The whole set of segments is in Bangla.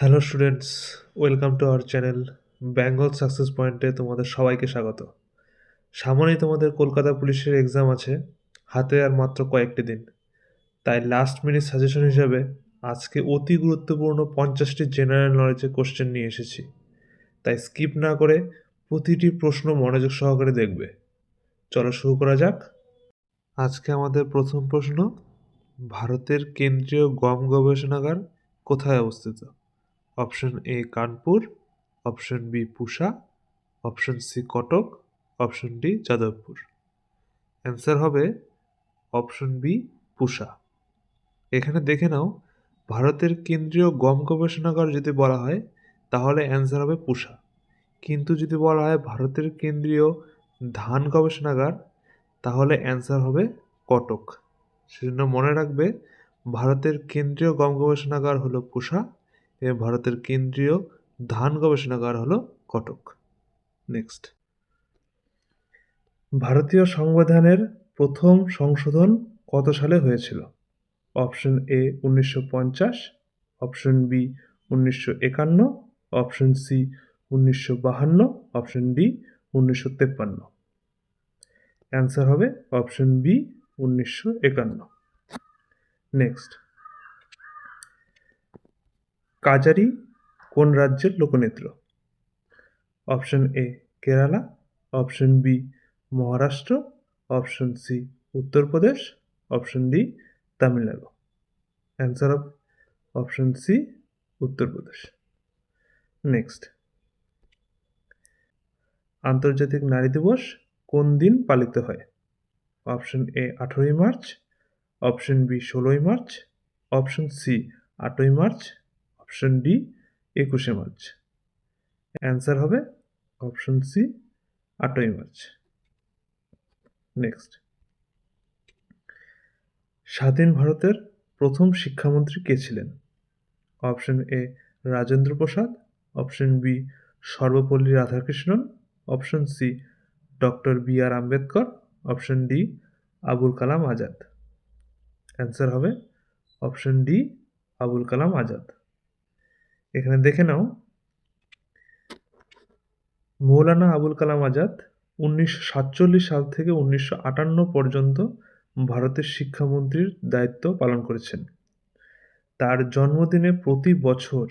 Hello students, welcome to our channel Bengal success পয়েন্টে তোমাদের সবাইকে স্বাগত। সামনেই তোমাদের কলকাতা পুলিশের এক্সাম আছে, হাতে আর মাত্র কয়েকটি দিন। তাই লাস্ট মিনিট সাজেশন হিসাবে আজকে অতি গুরুত্বপূর্ণ 50টি জেনারেল নলেজের কোশ্চেন নিয়ে এসেছি। তাই স্কিপ না করে প্রতিটি প্রশ্ন মনোযোগ সহকারে দেখবে। চলো শুরু করা যাক। আজকে আমাদের প্রথম প্রশ্ন, ভারতের কেন্দ্রীয় গম গবেষণাগার কোথায় অবস্থিত? Option A Kanpur, option B Pusa, option C Cuttack, option D Jadavpur. Answer হবে অপশন বি পুসা। এখানে দেখে নাও, ভারতের কেন্দ্রীয় গম গবেষণাগার যদি বলা হয় তাহলে অ্যান্সার হবে পুসা, কিন্তু যদি বলা হয় ভারতের কেন্দ্রীয় ধান গবেষণাগার তাহলে অ্যান্সার হবে কটক। সেজন্য মনে রাখবে, ভারতের কেন্দ্রীয় গম গবেষণাগার হলো পুসা এবং ভারতের কেন্দ্রীয় ধান গবেষণাগার হলো কটক। নেক্সট, ভারতীয় সংবিধানের প্রথম সংশোধন কত সালে হয়েছিল? Option A 1950, option B 1951, option C 1952, option D 1953। Answer হবে অপশন বি 1951। নেক্সট, কাজারি কোন রাজ্যের লোকনৃত্য? অপশন এ Kerala, option B Maharashtra, option C Uttar Pradesh, option D Tamil Nadu. Answer হবে অপশন সি উত্তরপ্রদেশ। নেক্সট, আন্তর্জাতিক নারী দিবস কোন দিন পালিত হয়? অপশন এ 18ই মার্চ, অপশন বি 16ই মার্চ, অপশন সি 8ই মার্চ, অপশন ডি 21শে মার্চ। অ্যান্সার হবে অপশন সি 8ই মার্চ। নেক্সট, স্বাধীন ভারতের প্রথম শিক্ষামন্ত্রী কে ছিলেন? Option A Rajendra Prasad, option B Sarvepalli Radhakrishnan, option C doctor B R Ambedkar, option D Abul Kalam Azad. Answer হবে অপশন ডি আবুল কালাম আজাদ। এখানে দেখে নাও, মৌলানা আবুল কালাম আজাদ 1947 সাল থেকে 1958 পর্যন্ত ভারতের শিক্ষামন্ত্রীর দায়িত্ব পালন করেছেন। তার জন্মদিনে প্রতি বছর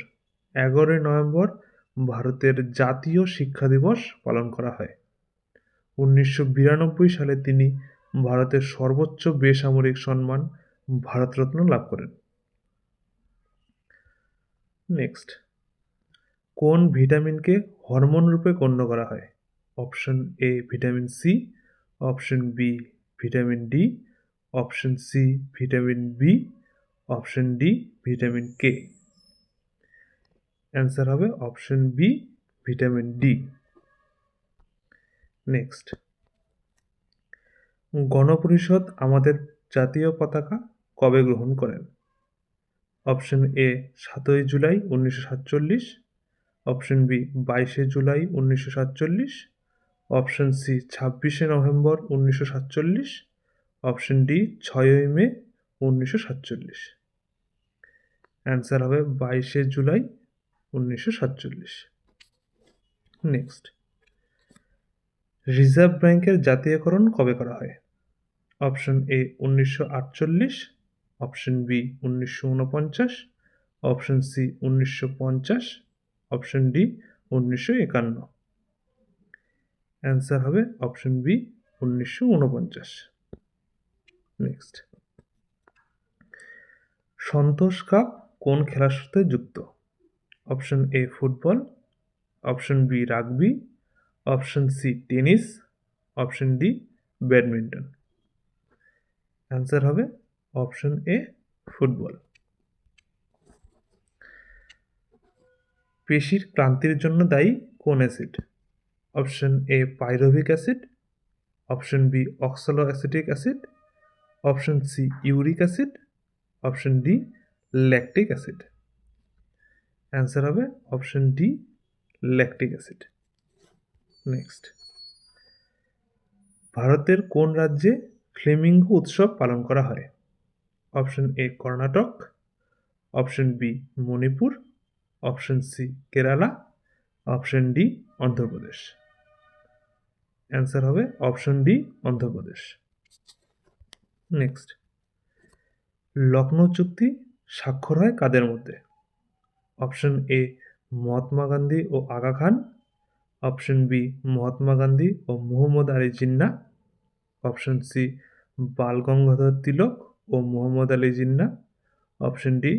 11ই নভেম্বর ভারতের জাতীয় শিক্ষা দিবস পালন করা হয়। 1992 সালে তিনি ভারতের সর্বোচ্চ বেসামরিক সম্মান ভারতরত্ন লাভ করেন। নেক্সট, কোন ভিটামিনকে হরমোন রূপে গণ্য করা হয়? Option A vitamin C, option B vitamin D, option C vitamin B, option D vitamin K. Answer হবে option B vitamin D. Next, গণপরিষদ আমাদের জাতীয় পতাকা কবে গ্রহণ করেন? অপশন এ 7ই জুলাই 1947, অপশন বি 22শে জুলাই 1947, অপশন সি 26শে নভেম্বর 1947, অপশন ডি 6ই মে 1947। অ্যান্সার হবে 22শে জুলাই 1947। নেক্সট, রিজার্ভ ব্যাংকের জাতীয়করণ কবে করা হয়? Option A 1948, option B 1949, option C 1950, option D 1951। Answer হবে option B 1949। Next, Santosh cup কোন খেলার সাথে যুক্ত? Option A football, option B rugby, option C tennis, option D badminton. Answer হবে অপশন এ ফুটবল। পেশির ক্লান্তির জন্য দায়ী কোন acid? Option A pyruvic acid, option B oxaloacetic acid, option C uric acid, option D lactic acid. Answer হবে option D lactic acid. Next, ভারতের কোন রাজ্যে ফ্লেমিঙ্গো উৎসব পালন করা হয়? Option A Karnataka, option B Manipur, option C Kerala, option D Andhra Pradesh. Answer হবে option D Andhra Pradesh. Next, Lucknow চুক্তি স্বাক্ষর হয় কাদের মধ্যে? অপশন এ মহাত্মা গান্ধী ও আগা খান, অপশন বি মহাত্মা গান্ধী ও মুহম্মদ আলী জিন্না, অপশন সি বাল গঙ্গাধর তিলক ও মুহম্মদ আলী জিন্না, অপশন ডি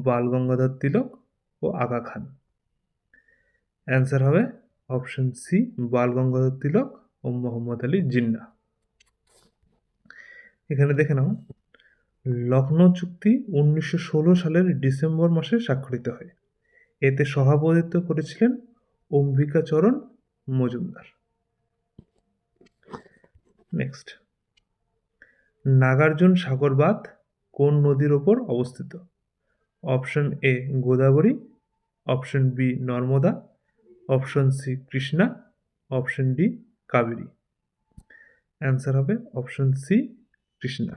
বাল গঙ্গাধর তিলক ও আগা খান। অ্যান্সার হবে অপশন সি বাল গঙ্গাধর তিলক ও মোহাম্মদ আলী জিন্না। এখানে দেখে নাও, লখনৌ চুক্তি 1916 সালের ডিসেম্বর মাসে স্বাক্ষরিত হয়। এতে সভাপতিত্ব করেছিলেন অম্বিকাচরণ মজুমদার। নেক্সট, নাগার্জুন সাগর বাঁধ কোন নদীর ওপর অবস্থিত? Option A Godavari, option B Narmada, option C Krishna, option D Kaveri. Answer হবে অপশন সি কৃষ্ণা।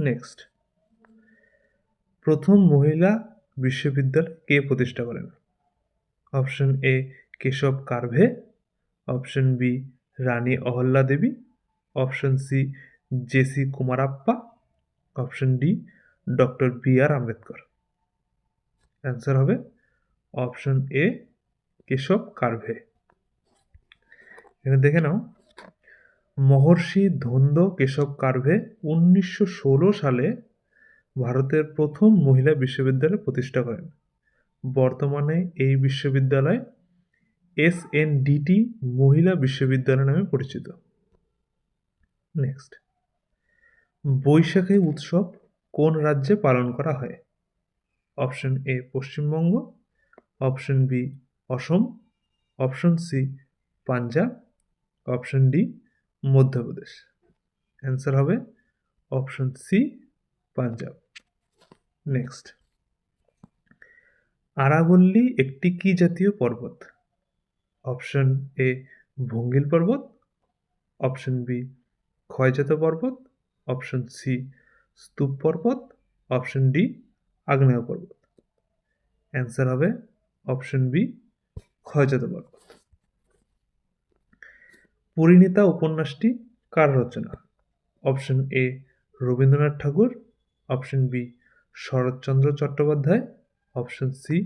নেক্সট, প্রথম মহিলা বিশ্ববিদ্যালয় কে প্রতিষ্ঠা করেন? Option A Keshav Karve, option B Rani Ahilya Devi, option C J C Kumarappa, option D doctor B R Ambedkar. Answer হবে অপশন এ কেশব কার্ভে। এখানে দেখে নাও, মহর্ষি ধন্দ কেশব কার্ভে 1916 সালে ভারতের প্রথম মহিলা বিশ্ববিদ্যালয় প্রতিষ্ঠা করেন। বর্তমানে এই বিশ্ববিদ্যালয় SNDT মহিলা বিশ্ববিদ্যালয় নামে পরিচিত। নেক্সট, বৈশাখী উৎসব কোন রাজ্যে পালন করা হয়? Option A Paschimbanga, option B Assam, option C Punjab, option D Madhya Pradesh. Answer হবে অপশন সি পাঞ্জাব। নেক্সট, আরাবল্লী একটি কি জাতীয় পর্বত? অপশন এ ভঙ্গিল পর্বত, অপশন বি ক্ষয়জাত পর্বত, অপশন সি স্তূপ পর্বত, অপশন ডি আগ্নেয় পর্বত। অ্যান্সার হবে অপশন বি ক্ষয়জাত পর্বত। পরিণীতা উপন্যাসটি কার রচনা? Option A Rabindranath Thakur, option B Saratchandra Chattopadhyay, option C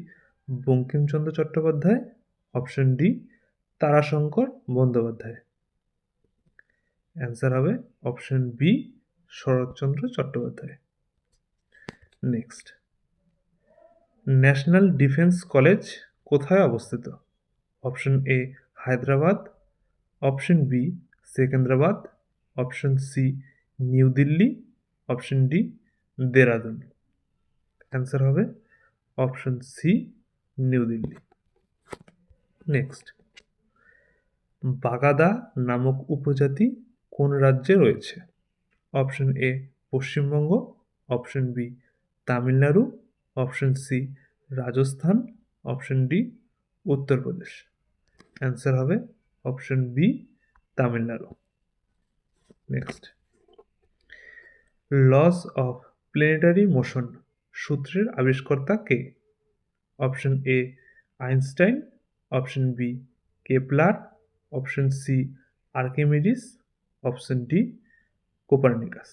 Bankimchandra Chattopadhyay, option D Tarashankar Bandyopadhyay. Answer হবে option B Saratchandra Chattopadhyay. Next, national defence college কোথায় অবস্থিত? Option A Hyderabad, option B Secunderabad, option C new Delhi, option D Dehradun. Answer হবে option C new Delhi. Next, Bagada নামক উপজাতি কোন রাজ্যে রয়েছে? Option A Paschimbanga, option B Tamil Nadu, option C Rajasthan, option D Uttar Pradesh. Answer হবে option B Tamil Nadu. Next, laws of planetary motion সূত্রের আবিষ্কর্তা কে? Option A Einstein, option B Kepler, option C Archimedes, option D Copernicus.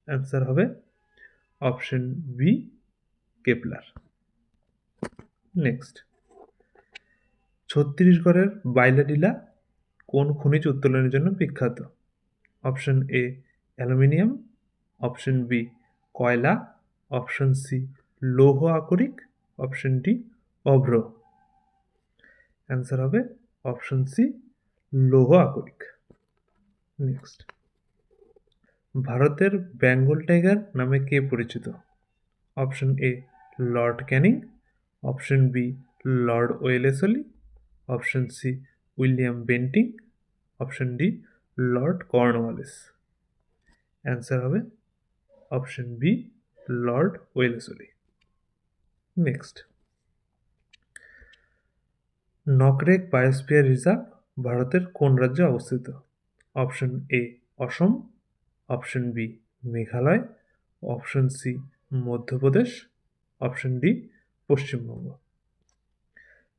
Answer হবে অপশন বি কেপলার। নেক্সট, ছত্তিশগড়ের বাইলাডিলা কোন খনিজ উত্তোলনের জন্য বিখ্যাত? Option A aluminium, option B কয়লা, অপশন সি লৌহ আকরিক, অপশন ডি অভ্র। অ্যান্সার হবে অপশন সি লৌহ আকরিক। নেক্সট, ভারতের বেঙ্গল টাইগার নামে কে পরিচিত? Option A lord Canning, option B lord Wellesley, option C William Bentinck, option D lord Cornwallis. Answer হবে option B lord Wellesley. Next, Nokrek biosphere reserve ভারতের কোন রাজ্যে অবস্থিত? Option A Asom, option B Meghalaya, option C Madhya Pradesh, option D Paschimbanga.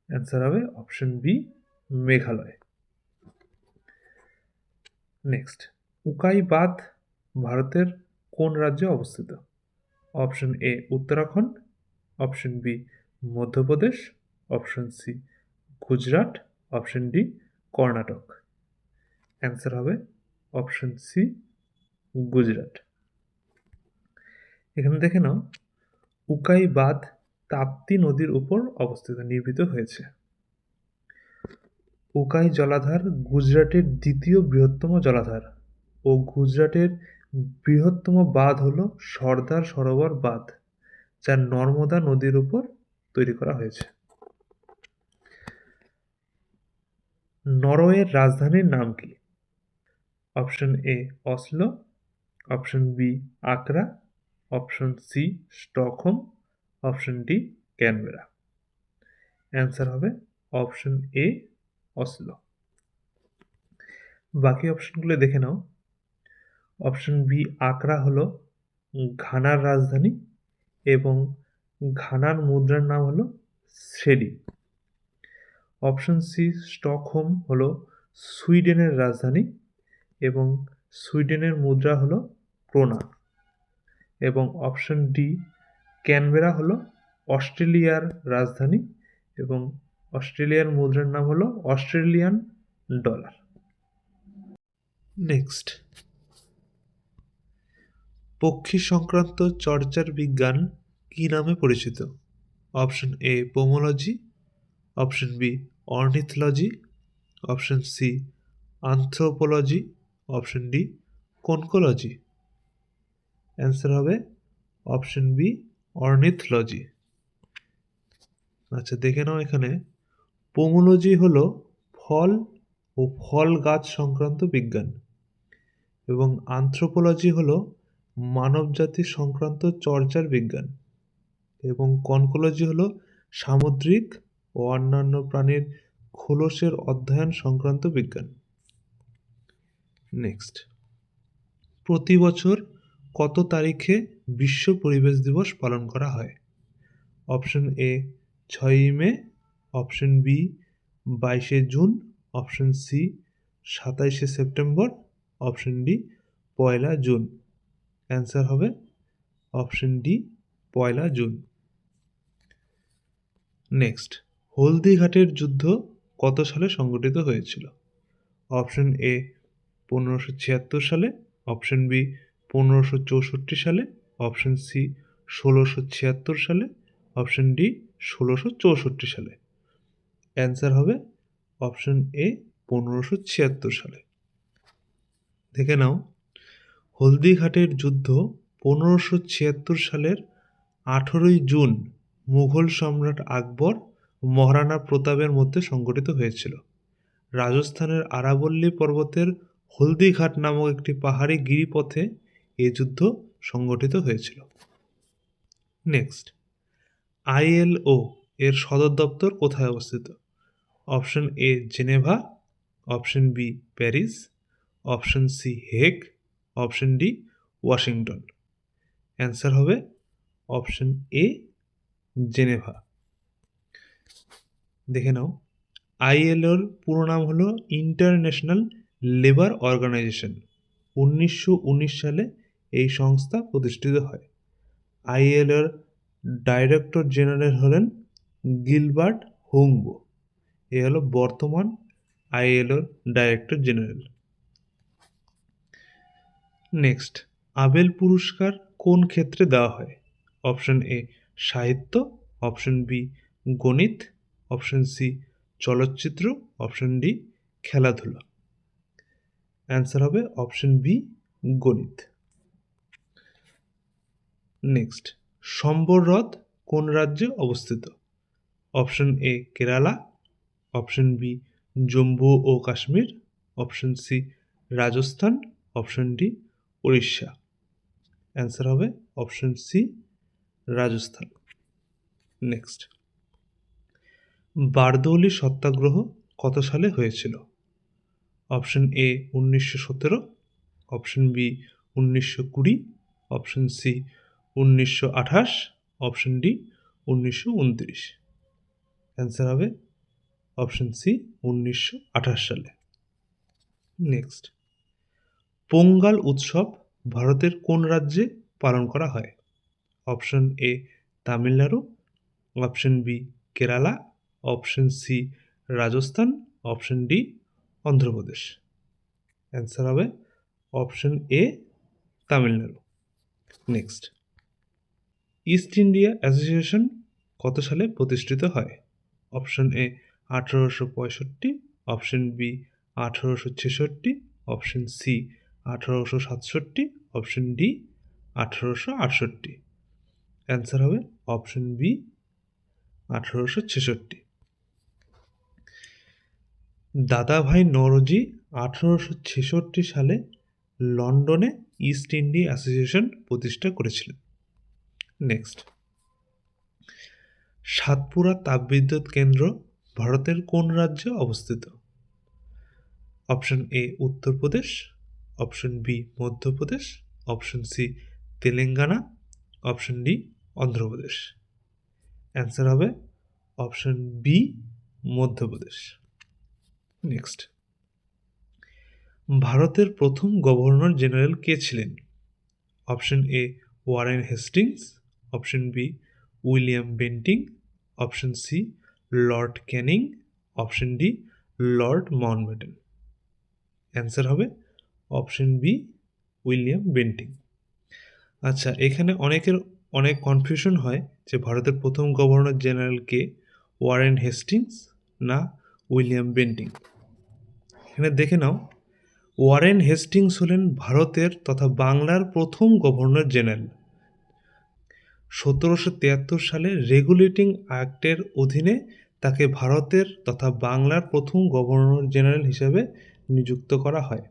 Answer হবে option B Meghalaya. Next, Ukai বাঁধ ভারতের কোন রাজ্যে অবস্থিত? Option A Uttarakhand, option B Madhya Pradesh, option C Gujarat, option D Karnataka. Answer হবে অপশন সি গুজরাট। এখানে দেখে নাও, উকাই বাঁধ তাপ্তি নদীর উপর অবস্থিত, নির্মিত হয়েছে। উকাই জলাধার গুজরাটের দ্বিতীয় বৃহত্তম জলাধার ও গুজরাটের বৃহত্তম বাঁধ হল সর্দার সরোবর বাঁধ, যা নর্মদা নদীর উপর তৈরি করা হয়েছে। নরওয়ের রাজধানীর নাম কি? Option A Oslo, option B Accra, option C Stockholm, option D Canberra. Answer হবে অপশন এ অসলো। বাকি অপশনগুলো দেখে নাও। অপশন বি আকরা হলো ঘানার রাজধানী এবং ঘানার মুদ্রার নাম হলো সেডি। অপশন সি স্টকহোম হলো সুইডেনের রাজধানী এবং সুইডেনের মুদ্রা হলো ক্রোনা। এবং অপশন ডি ক্যানবেরা হলো অস্ট্রেলিয়ার রাজধানী এবং অস্ট্রেলিয়ার মুদ্রার নাম হলো অস্ট্রেলিয়ান ডলার। নেক্সট, পক্ষী সংক্রান্ত চর্চার বিজ্ঞান কি নামে পরিচিত? Option A pomology, option B ornithology, option C anthropology, option D conchology. Answer হবে অপশন বি অর্নিথোলজি। আচ্ছা, দেখে নাও এখানে, পোমোলজি হলো ফল ও ফল গাছ সংক্রান্ত বিজ্ঞান এবং আনথ্রোপোলজি হলো মানবজাতি সংক্রান্ত চর্চার বিজ্ঞান এবং কনকোলজি হলো সামুদ্রিক ও অন্যান্য প্রাণীর খোলসের অধ্যয়ন সংক্রান্ত বিজ্ঞান। নেক্সট, প্রতি বছর কত তারিখে বিশ্ব পরিবেশ দিবস পালন করা হয়? অপশন এ 6ই মে, অপশন বি 22শে জুন, অপশন সি 27শে September, option D 1 June. Answer হবে অপশন ডি 1 জুন। নেক্সট, হলদিঘাটের যুদ্ধ কত সালে সংঘটিত হয়েছিল? অপশন এ 1576 সালে, অপশন বি 1564 সালে, অপশন সি 1676 সালে, অপশন ডি 1664 সালে। অ্যান্সার হবে অপশন এ 1576 সালে। দেখে নাও, হলদিঘাটের যুদ্ধ 1576 সালের 18ই জুন মুঘল সম্রাট আকবর ও মহারানা প্রতাপের মধ্যে সংঘটিত হয়েছিল। রাজস্থানের আরাবল্লী পর্বতের হলদিঘাট নামক একটি পাহাড়ি গিরিপথে এই যুদ্ধ সংঘটিত হয়েছিল। নেক্সট, আইএলও এর সদর দপ্তর কোথায় অবস্থিত? Option A Geneva, option B Paris, option C Hague, option D Washington. Answer হবে অপশন এ জেনেভা। দেখে নাও, আইএলওর পুরো নাম হলো ইন্টারন্যাশনাল লেবার অর্গানাইজেশন। 1919 সালে এই সংস্থা প্রতিষ্ঠিত হয়। আইএলওর ডাইরেক্টর জেনারেল হলেন গিলবার্ট হুংবো। এ হলো বর্তমান আইএলওর ডাইরেক্টর জেনারেল। নেক্সট, আবেল পুরস্কার কোন ক্ষেত্রে দেওয়া হয়? অপশন এ সাহিত্য, অপশন বি গণিত, অপশন সি চলচ্চিত্র, অপশন ডি খেলাধুলা। অ্যান্সার হবে অপশন বি গণিত। নেক্সট, সম্বর হ্রদ কোন রাজ্যে অবস্থিত? অপশন এ কেরালা, অপশন বি জম্মু ও Kashmir, option C Rajasthan, option D Orissa. Answer হবে option C Rajasthan. Next, Bardoli Satyagraha কত সালে হয়েছিল? Option A 1917, option B 1920, option C 1928, option D 1929। Answer হবে অপশন সি 1928 সালে। নেক্সট, পোঙ্গাল উৎসব ভারতের কোন রাজ্যে পালন করা হয়? Option A Tamil Nadu, option B Kerala, option C Rajasthan, option D Andhra Pradesh. Answer হবে option A Tamil Nadu. Next, East India association কত সালে প্রতিষ্ঠিত হয়? Option A 1865, option B 1866, option C 1867, option D 1868। Answer হবে অপশন বি 1866। দাদাভাই নওরোজি 1866 সালে লন্ডনে ইস্ট ইন্ডিয়া অ্যাসোসিয়েশন প্রতিষ্ঠা করেছিলেন। নেক্সট, সাতপুরা তাপবিদ্যুৎ কেন্দ্র ভারতের কোন রাজ্যে অবস্থিত? Option A Uttar Pradesh, option B Madhya Pradesh, option C Telangana, option D Andhra Pradesh. Answer হবে অপশন বি মধ্যপ্রদেশ। নেক্সট, ভারতের প্রথম গভর্নর জেনারেল কে ছিলেন? Option A Warren Hastings, option B William Bentinck, option C Lord Canning, option D Lord Mountbatten. Answer হবে অপশন বি উইলিয়াম বেন্টিং। আচ্ছা, এখানে অনেকের অনেক কনফিউশন হয় যে ভারতের প্রথম গভর্নর জেনারেল কে, ওয়ারেন হেস্টিংস না উইলিয়াম বেন্টিং। এখানে দেখে নাও, ওয়ারেন হেস্টিংস হলেন ভারতের তথা বাংলার প্রথম গভর্নর জেনারেল। 1773 সালে রেগুলেটিং অ্যাক্টের অধীনে তাকে ভারতের তথা বাংলার প্রথম গভর্নর জেনারেল হিসেবে নিযুক্ত করা হয়।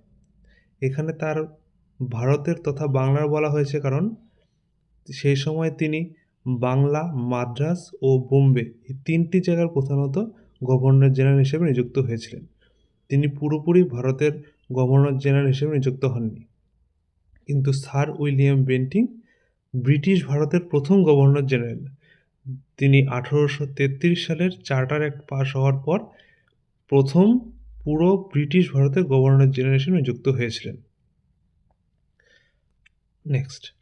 এখানে তার ভারতের তথা বাংলার বলা হয়েছে কারণ সেই সময় তিনি বাংলা, মাদ্রাজ ও বোম্বে এই তিনটি জায়গার প্রধানত গভর্নর জেনারেল হিসেবে নিযুক্ত হয়েছিলেন। তিনি পুরোপুরি ভারতের গভর্নর জেনারেল হিসেবে নিযুক্ত হননি। কিন্তু স্যার উইলিয়াম বেন্টিং ব্রিটিশ ভারতের প্রথম গভর্নর জেনারেল। তিনি 1833 সালের চার্টার অ্যাক্ট পাস হওয়ার পর প্রথম পুরো ব্রিটিশ ভারতের গভর্নর জেনারেল হিসেবে নিযুক্ত হয়েছিলেন। নেক্সট,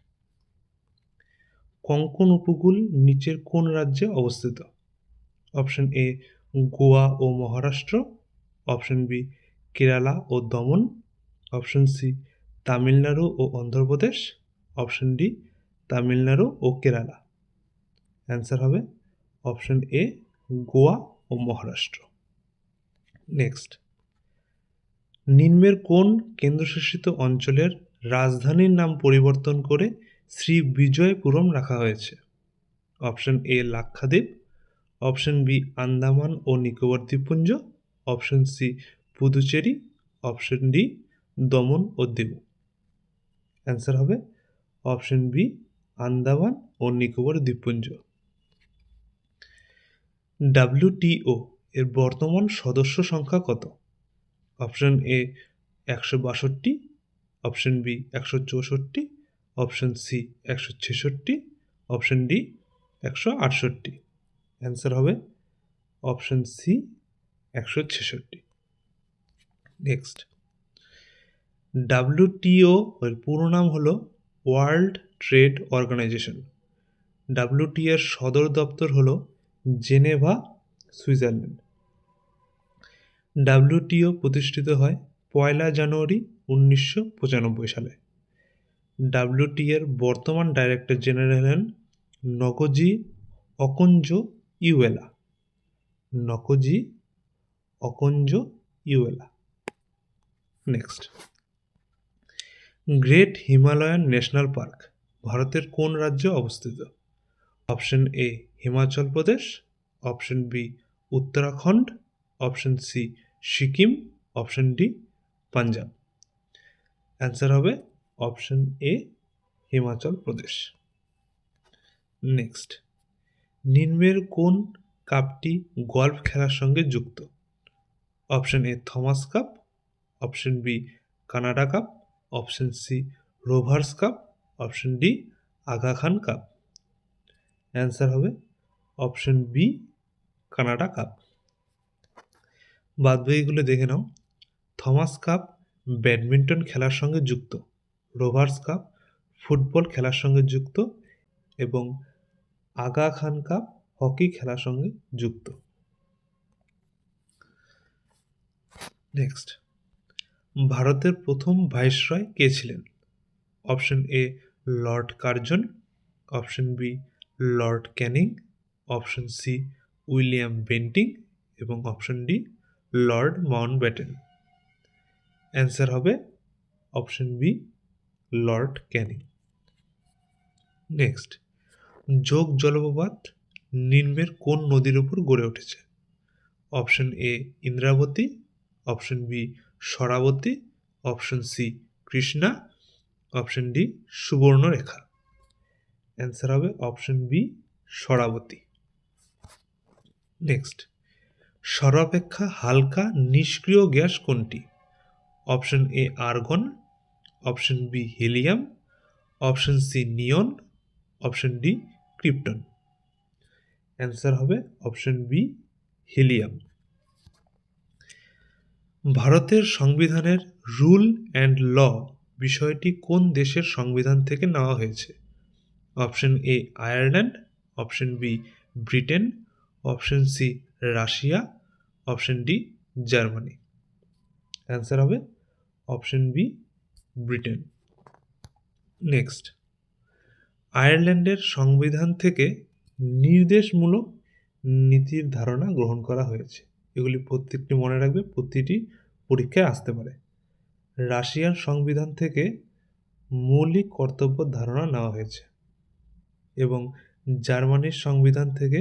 কোঙ্কণ উপকূল নিচের কোন রাজ্যে অবস্থিত? অপশন এ গোয়া ও মহারাষ্ট্র, অপশন বি কেরালা ও দমন, অপশন সি তামিলনাড়ু ও অন্ধ্রপ্রদেশ, অপশন ডি তামিলনাড়ু ও কেরালা। অ্যান্সার হবে অপশন এ গোয়া ও মহারাষ্ট্র। নেক্সট, নিম্নের কোন কেন্দ্রশাসিত অঞ্চলের রাজধানীর নাম পরিবর্তন করে শ্রী বিজয়পুরম রাখা হয়েছে? Option A Lakshadweep, option B Andaman ও নিকোবর দ্বীপপুঞ্জ, option C Puducherry, option D Daman ও দিউ। অ্যান্সার হবে অপশন বি আন্দামান ও নিকোবর দ্বীপপুঞ্জ। WTO এর বর্তমান সদস্য সংখ্যা কত? Option A 162, option B 164, option C 166, option D 168। Answer হবে অপশন সি 166। নেক্সট, WTO এর পুরো নাম হলো ওয়ার্ল্ড ট্রেড অর্গানাইজেশন। WTO এর সদর দপ্তর হলো জেনেভা, সুইজারল্যান্ড। WTO প্রতিষ্ঠিত হয় 1 জানুয়ারি 1995 সালে। WTO এর বর্তমান ডাইরেক্টর জেনারেল হলেন Ngozi Okonjo Iweala. Ngozi Okonjo Iweala. Next, great Himalayan national park ভারতের কোন রাজ্যে অবস্থিত? Option A Himachal Pradesh, option B Uttarakhand, option C Sikkim, option D Punjab. Answer হবে option A Himachal Pradesh. Next, নিম্নের কোন কাপটি গল্ফ খেলার সঙ্গে যুক্ত? Option A Thomas cup, option B Canada cup, option C Rovers cup, option D Aga Khan cup. Answer হবে অপশন বি কানাডা কাপ। বাদবাকিগুলো দেখে নাও। থমাস কাপ ব্যাডমিন্টন খেলার সঙ্গে যুক্ত, রোভার্স কাপ ফুটবল খেলার সঙ্গে যুক্ত এবং আগা খান কাপ হকি খেলার সঙ্গে যুক্ত। নেক্সট, ভারতের প্রথম ভাইসরয় কে ছিলেন? Option A lord Curzon, option B lord Canning, option C William Bentinck এবং option D Lord Mountbatten. Answer হবে option B lord Canning. Next, Jog জলপ্রপাত নিম্নের কোন নদীর উপর গড়ে উঠেছে? Option A Indravati, option B Sharavati, option C Krishna, option D Subarnarekha. Answer হবে অপশন বি শরাবতী। নেক্সট, সর্বাপেক্ষা হালকা নিষ্ক্রিয় গ্যাস কোনটি? Option A argon, option B helium, option C neon, option D krypton. Answer হবে অপশন বি হিলিয়াম। ভারতের সংবিধানের রুল অ্যান্ড ল বিষয়টি কোন দেশের সংবিধান থেকে নেওয়া হয়েছে? Option A Ireland, option B Britain, option C Russia, option D Germany. Answer হবে অপশন বি ব্রিটেন। নেক্সট, আয়ারল্যান্ডের সংবিধান থেকে নির্দেশমূলক নীতির ধারণা গ্রহণ করা হয়েছে। এগুলি প্রত্যেকটি মনে রাখবে, প্রতিটি পরীক্ষায় আসতে পারে। রাশিয়ার সংবিধান থেকে মৌলিক কর্তব্য ধারণা নেওয়া হয়েছে এবং জার্মানির সংবিধান থেকে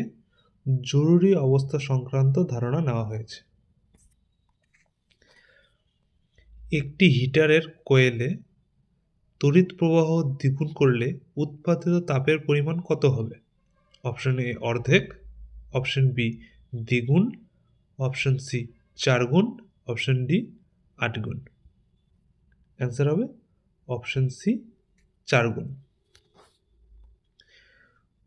জরুরি অবস্থা সংক্রান্ত ধারণা নেওয়া হয়েছে। একটি হিটারের কয়েলে তড়িৎ প্রবাহ দ্বিগুণ করলে উৎপাদিত তাপের পরিমাণ কত হবে? অপশন এ অর্ধেক, অপশন বি দ্বিগুণ, অপশন সি 4 গুণ, অপশন ডি 8 গুণ। অ্যান্সার হবে অপশন সি 4 গুণ।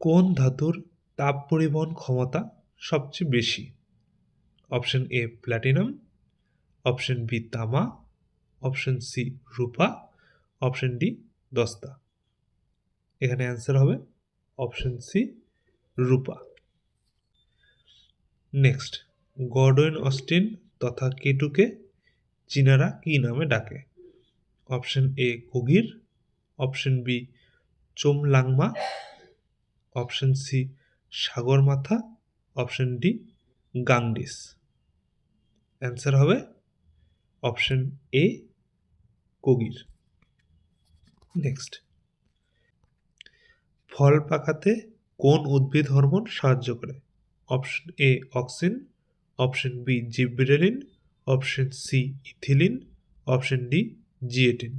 কোন ধাতুর তাপ পরিবহন ক্ষমতা সবচেয়ে বেশি? Option A platinum, option B তামা, অপশন সি রূপা, অপশন ডি দস্তা। এখানে অ্যান্সার হবে অপশন সি রূপা। নেক্সট, গর্ডন অস্টিন তথা কেটুকে চীনারা কি নামে ডাকে? Option A Qogir, option B Chomolungma, option C Sagarmatha, option D Gangdis. Answer হবে অপশন এ কোগির। নেক্সট, ফল পাকাতে কোন উদ্ভিদ হরমোন সাহায্য করে? Option A auxin, option B gibberellin, option C ethylene, option D zeatin.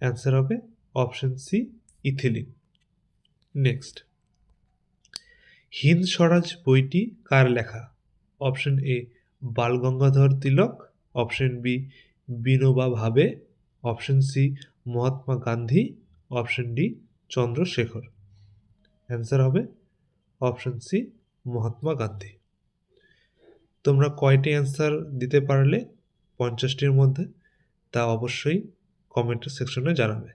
Answer হবে option C ethylene. Next, Hind Swaraj বইটি কার লেখা? Option A Balgangadhar Tilak, option B Vinoba Bhave, option C Mahatma Gandhi, option D Chandrashekhar. Answer হবে অপশন সি মহাত্মা গান্ধী। তোমরা কয়টি অ্যান্সার দিতে পারলে 50টির মধ্যে তা অবশ্যই কমেন্টের সেকশনে জানাবে।